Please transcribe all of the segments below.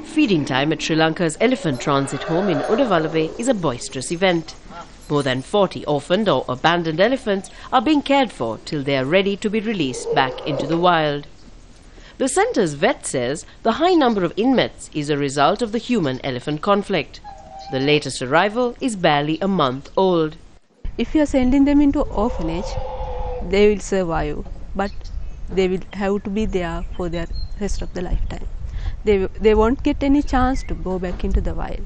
Feeding time at Sri Lanka's elephant transit home in Udawalawe is a boisterous event. More than 40 orphaned or abandoned elephants are being cared for till they are ready to be released back into the wild. The centre's vet says the high number of inmates is a result of the human-elephant conflict. The latest arrival is barely a month old. If you are sending them into orphanage, they will survive, but they will have to be there for their rest of the lifetime. They won't get any chance to go back into the wild.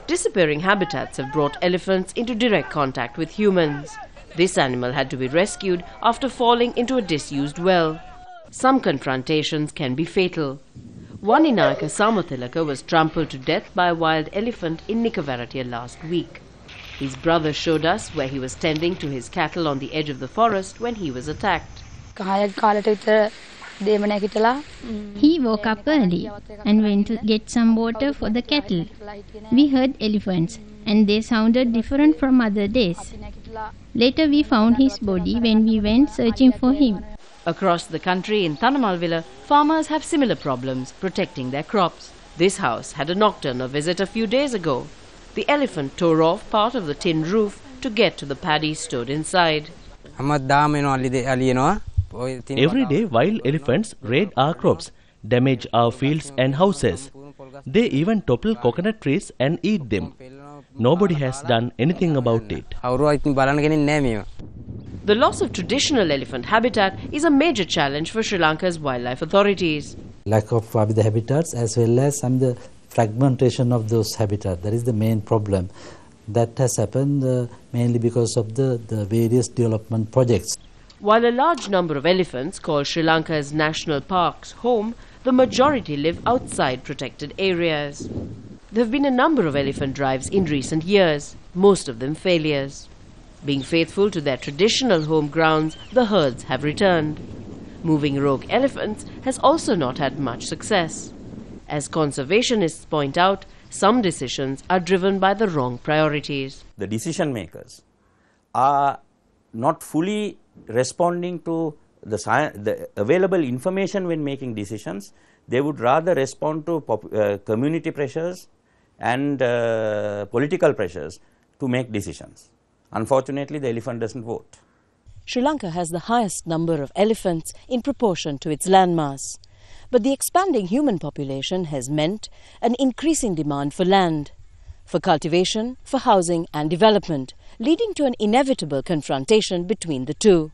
Disappearing habitats have brought elephants into direct contact with humans. This animal had to be rescued after falling into a disused well. Some confrontations can be fatal. One in Inayaka Samuthilaka was trampled to death by a wild elephant in Nikavaratya last week. His brother showed us where he was tending to his cattle on the edge of the forest when he was attacked. He woke up early and went to get some water for the cattle. We heard elephants and they sounded different from other days. Later we found his body when we went searching for him. Across the country in Thanamalvila, farmers have similar problems protecting their crops. This house had a nocturnal visit a few days ago. The elephant tore off part of the tin roof to get to the paddy stored inside. Every day, wild elephants raid our crops, damage our fields and houses. They even topple coconut trees and eat them. Nobody has done anything about it. The loss of traditional elephant habitat is a major challenge for Sri Lanka's wildlife authorities. Lack of habitats as well as the fragmentation of those habitats. That is the main problem. That has happened mainly because of the various development projects. While a large number of elephants call Sri Lanka's national parks home, the majority live outside protected areas. There have been a number of elephant drives in recent years, most of them failures. Being faithful to their traditional home grounds, the herds have returned. Moving rogue elephants has also not had much success. As conservationists point out, some decisions are driven by the wrong priorities. The decision makers are not fully responding to the available information when making decisions. They would rather respond to community pressures and political pressures to make decisions. Unfortunately, the elephant doesn't vote. Sri Lanka has the highest number of elephants in proportion to its landmass. But the expanding human population has meant an increasing demand for land, for cultivation, for housing and development, leading to an inevitable confrontation between the two.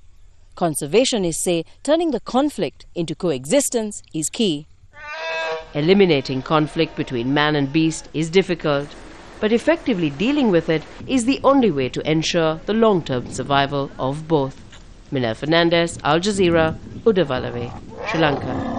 Conservationists say turning the conflict into coexistence is key. Eliminating conflict between man and beast is difficult, but effectively dealing with it is the only way to ensure the long-term survival of both. Minelle Fernandez, Al Jazeera, Udawalawe, Sri Lanka.